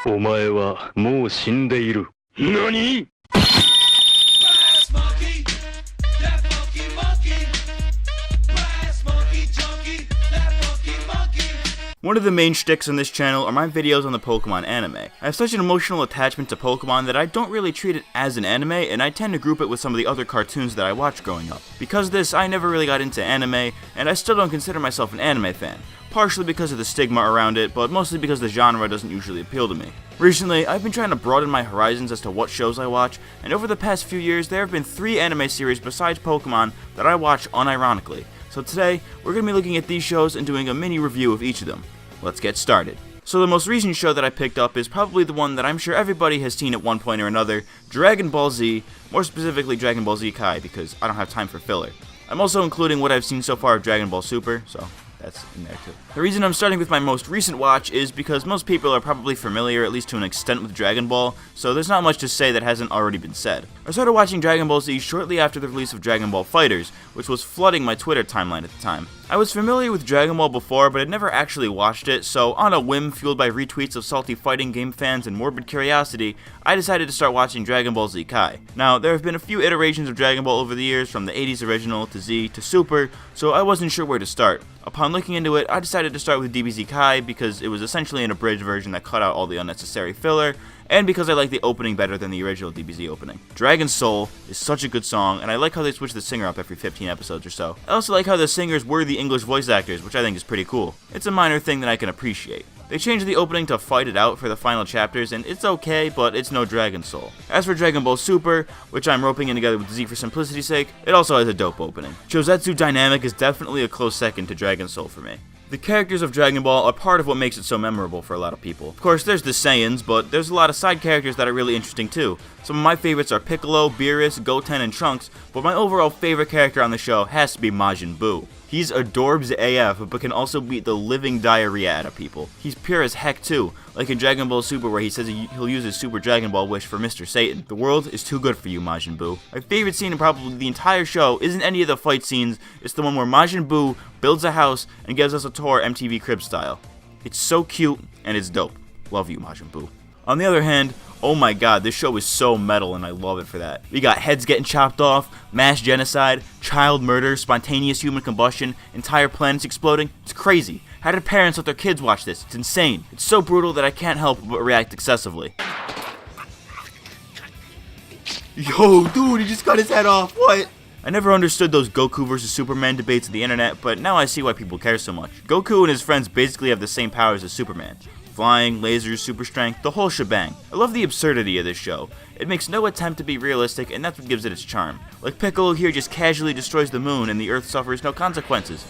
お前はもう死んでいる。何? One of the main shticks on this channel are my videos on the Pokemon anime. I have such an emotional attachment to Pokemon that I don't really treat it as an anime, and I tend to group it with some of the other cartoons that I watched growing up. Because of this, I never really got into anime, and I still don't consider myself an anime fan. Partially because of the stigma around it, but mostly because the genre doesn't usually appeal to me. Recently, I've been trying to broaden my horizons as to what shows I watch, and over the past few years, there have been 3 anime series besides Pokemon that I watch unironically. So today, we're going to be looking at these shows and doing a mini review of each of them. Let's get started. So the most recent show that I picked up is probably the one that I'm sure everybody has seen at one point or another, Dragon Ball Z, more specifically Dragon Ball Z Kai, because I don't have time for filler. I'm also including what I've seen so far of Dragon Ball Super, so that's in there too. The reason I'm starting with my most recent watch is because most people are probably familiar, at least to an extent, with Dragon Ball, so there's not much to say that hasn't already been said. I started watching Dragon Ball Z shortly after the release of Dragon Ball FighterZ, which was flooding my Twitter timeline at the time. I was familiar with Dragon Ball before, but had never actually watched it, so on a whim fueled by retweets of salty fighting game fans and morbid curiosity, I decided to start watching Dragon Ball Z Kai. Now, there have been a few iterations of Dragon Ball over the years, from the 80s original to Z to Super, so I wasn't sure where to start. Upon looking into it, I decided to start with DBZ Kai because it was essentially an abridged version that cut out all the unnecessary filler, and because I like the opening better than the original DBZ opening. Dragon Soul is such a good song, and I like how they switch the singer up every 15 episodes or so. I also like how the singers were the English voice actors, which I think is pretty cool. It's a minor thing that I can appreciate. They changed the opening to Fight It Out for the final chapters, and it's okay, but it's no Dragon Soul. As for Dragon Ball Super, which I'm roping in together with Z for simplicity's sake, it also has a dope opening. Chozetsu Dynamic is definitely a close second to Dragon Soul for me. The characters of Dragon Ball are part of what makes it so memorable for a lot of people. Of course, there's the Saiyans, but there's a lot of side characters that are really interesting too. Some of my favorites are Piccolo, Beerus, Goten, and Trunks, but my overall favorite character on the show has to be Majin Buu. He's adorbs AF, but can also beat the living diarrhea out of people. He's pure as heck too, like in Dragon Ball Super where he says he'll use his Super Dragon Ball wish for Mr. Satan. The world is too good for you, Majin Buu. My favorite scene in probably the entire show isn't any of the fight scenes, it's the one where Majin Buu builds a house and gives us a tour MTV Cribs style. It's so cute, and it's dope. Love you, Majin Buu. On the other hand, oh my god, this show is so metal and I love it for that. We got heads getting chopped off, mass genocide, child murder, spontaneous human combustion, entire planets exploding. It's crazy. How did parents let their kids watch this? It's insane. It's so brutal that I can't help but react excessively. Yo, dude, he just cut his head off. What? I never understood those Goku vs Superman debates on the internet, but now I see why people care so much. Goku and his friends basically have the same powers as Superman. Flying, lasers, super strength, the whole shebang. I love the absurdity of this show. It makes no attempt to be realistic, and that's what gives it its charm. Like Piccolo here just casually destroys the moon and the Earth suffers no consequences.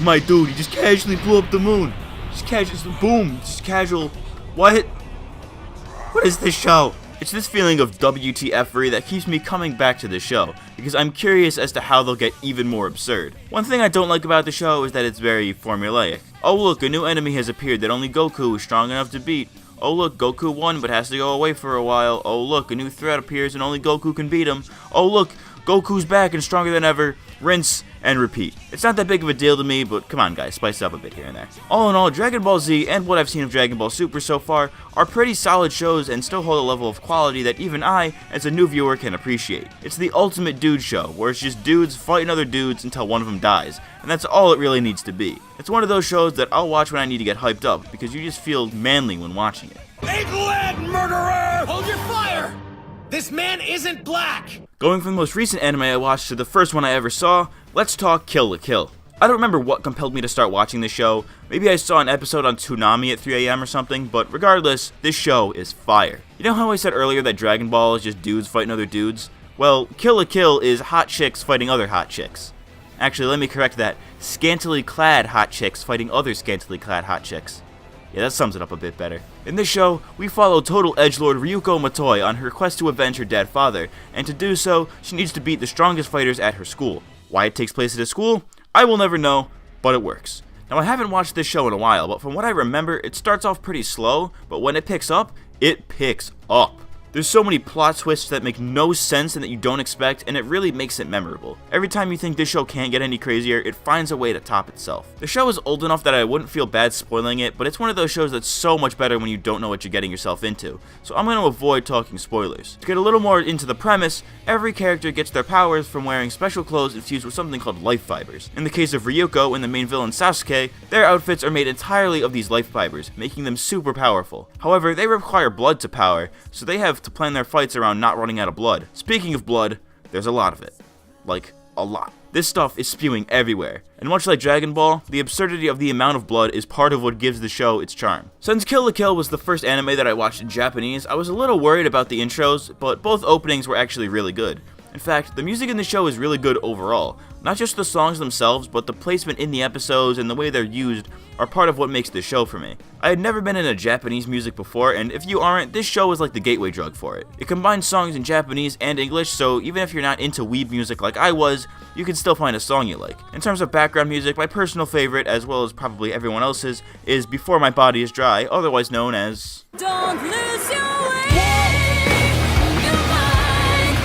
My dude, he just casually blew up the moon. Just casual, boom, just casual. What? What is this show? It's this feeling of WTF-ery that keeps me coming back to the show, because I'm curious as to how they'll get even more absurd. One thing I don't like about the show is that it's very formulaic. Oh look, a new enemy has appeared that only Goku is strong enough to beat. Oh look, Goku won but has to go away for a while. Oh look, a new threat appears and only Goku can beat him. Oh look, Goku's back and stronger than ever. Rinse and repeat. It's not that big of a deal to me, but come on guys, spice it up a bit here and there. All in all, Dragon Ball Z and what I've seen of Dragon Ball Super so far are pretty solid shows and still hold a level of quality that even I, as a new viewer, can appreciate. It's the ultimate dude show, where it's just dudes fighting other dudes until one of them dies, and that's all it really needs to be. It's one of those shows that I'll watch when I need to get hyped up, because you just feel manly when watching it. Egghead murderer! Hold your fire! This man isn't black! Going from the most recent anime I watched to the first one I ever saw, let's talk Kill la Kill. I don't remember what compelled me to start watching this show. Maybe I saw an episode on Toonami at 3 AM or something, but regardless, this show is fire. You know how I said earlier that Dragon Ball is just dudes fighting other dudes? Well, Kill la Kill is hot chicks fighting other hot chicks. Actually, let me correct that. Scantily clad hot chicks fighting other scantily clad hot chicks. Yeah, that sums it up a bit better. In this show, we follow total edgelord Ryuko Matoi on her quest to avenge her dead father, and to do so, she needs to beat the strongest fighters at her school. Why it takes place at a school, I will never know, but it works. Now, I haven't watched this show in a while, but from what I remember, it starts off pretty slow, but when it picks up, it picks up. There's so many plot twists that make no sense and that you don't expect, and it really makes it memorable. Every time you think this show can't get any crazier, it finds a way to top itself. The show is old enough that I wouldn't feel bad spoiling it, but it's one of those shows that's so much better when you don't know what you're getting yourself into, so I'm going to avoid talking spoilers. To get a little more into the premise, every character gets their powers from wearing special clothes infused with something called life fibers. In the case of Ryuko and the main villain Sasuke, their outfits are made entirely of these life fibers, making them super powerful. However, they require blood to power, so they have to plan their fights around not running out of blood. Speaking of blood, there's a lot of it. Like, a lot. This stuff is spewing everywhere, and much like Dragon Ball, the absurdity of the amount of blood is part of what gives the show its charm. Since Kill la Kill was the first anime that I watched in Japanese, I was a little worried about the intros, but both openings were actually really good. In fact, the music in the show is really good overall. Not just the songs themselves, but the placement in the episodes and the way they're used are part of what makes this show for me. I had never been into Japanese music before, and if you aren't, this show is like the gateway drug for it. It combines songs in Japanese and English, so even if you're not into weeb music like I was, you can still find a song you like. In terms of background music, my personal favorite, as well as probably everyone else's, is Before My Body Is Dry, otherwise known as Don't Lose Your Way.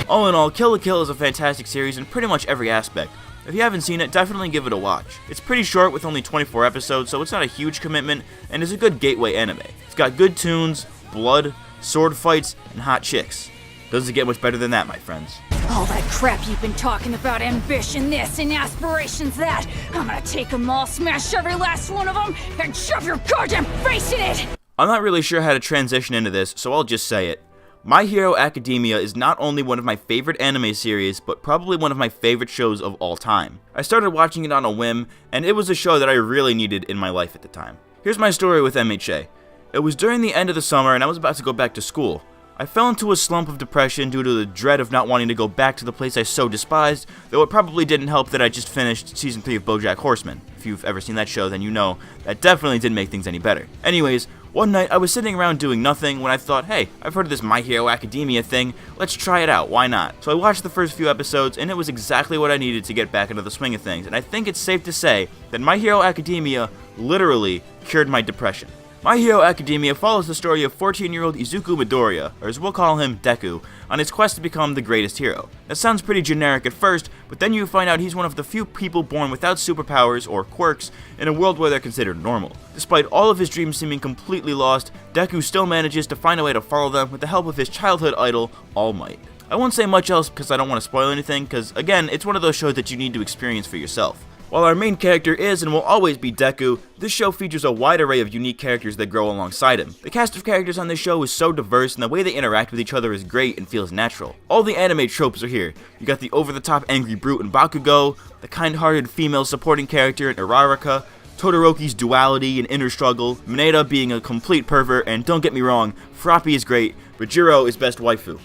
All in all, Kill la Kill is a fantastic series in pretty much every aspect. If you haven't seen it, definitely give it a watch. It's pretty short with only 24 episodes, so it's not a huge commitment, and is a good gateway anime. It's got good tunes, blood, sword fights, and hot chicks. Doesn't get much better than that, my friends. All that crap you've been talking about, ambition this and aspirations that, I'm gonna take them all, smash every last one of them, and shove your goddamn face in it! I'm not really sure how to transition into this, so I'll just say it. My Hero Academia is not only one of my favorite anime series, but probably one of my favorite shows of all time. I started watching it on a whim, and it was a show that I really needed in my life at the time. Here's my story with MHA. It was during the end of the summer and I was about to go back to school. I fell into a slump of depression due to the dread of not wanting to go back to the place I so despised, though it probably didn't help that I just finished Season 3 of BoJack Horseman. If you've ever seen that show, then you know that definitely didn't make things any better. Anyways, one night I was sitting around doing nothing when I thought, hey, I've heard of this My Hero Academia thing, let's try it out, why not? So I watched the first few episodes and it was exactly what I needed to get back into the swing of things, and I think it's safe to say that My Hero Academia literally cured my depression. My Hero Academia follows the story of 14-year-old Izuku Midoriya, or as we'll call him, Deku, on his quest to become the greatest hero. That sounds pretty generic at first, but then you find out he's one of the few people born without superpowers, or quirks, in a world where they're considered normal. Despite all of his dreams seeming completely lost, Deku still manages to find a way to follow them with the help of his childhood idol, All Might. I won't say much else because I don't want to spoil anything, because again, it's one of those shows that you need to experience for yourself. While our main character is and will always be Deku, this show features a wide array of unique characters that grow alongside him. The cast of characters on this show is so diverse and the way they interact with each other is great and feels natural. All the anime tropes are here. You got the over-the-top angry brute in Bakugo, the kind-hearted female supporting character in Uraraka, Todoroki's duality and inner struggle, Mineta being a complete pervert, and don't get me wrong, Froppy is great, but Jiro is best waifu.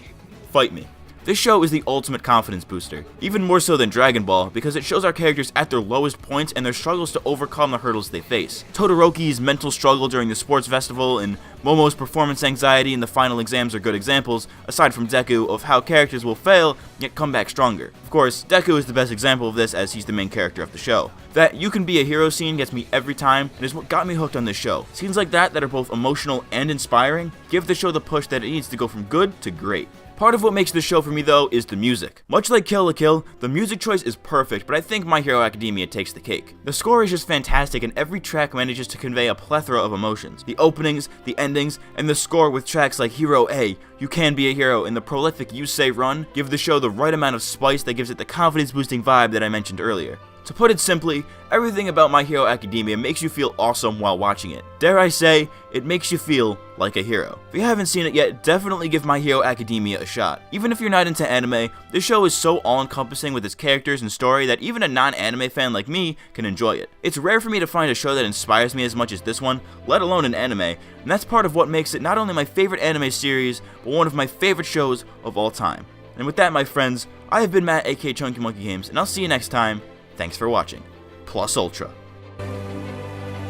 Fight me. This show is the ultimate confidence booster, even more so than Dragon Ball, because it shows our characters at their lowest points and their struggles to overcome the hurdles they face. Todoroki's mental struggle during the sports festival and Momo's performance anxiety in the final exams are good examples, aside from Deku, of how characters will fail, yet come back stronger. Of course, Deku is the best example of this as he's the main character of the show. That you can be a hero scene gets me every time, and is what got me hooked on this show. Scenes like that are both emotional and inspiring give the show the push that it needs to go from good to great. Part of what makes this show for me though is the music. Much like Kill la Kill, the music choice is perfect, but I think My Hero Academia takes the cake. The score is just fantastic and every track manages to convey a plethora of emotions. The openings, the endings, and the score with tracks like Hero A, You Can Be a Hero, and the prolific You Say Run give the show the right amount of spice that gives it the confidence boosting vibe that I mentioned earlier. To put it simply, everything about My Hero Academia makes you feel awesome while watching it. Dare I say, it makes you feel like a hero. If you haven't seen it yet, definitely give My Hero Academia a shot. Even if you're not into anime, this show is so all-encompassing with its characters and story that even a non-anime fan like me can enjoy it. It's rare for me to find a show that inspires me as much as this one, let alone an anime, and that's part of what makes it not only my favorite anime series, but one of my favorite shows of all time. And with that, my friends, I have been Matt, aka Chunky Monkey Games, and I'll see you next time. Thanks for watching. Plus Ultra.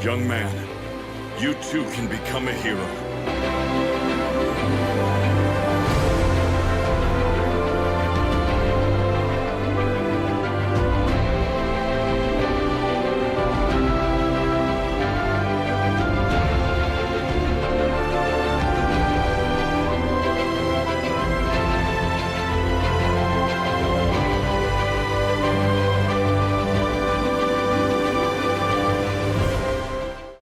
Young man, you too can become a hero.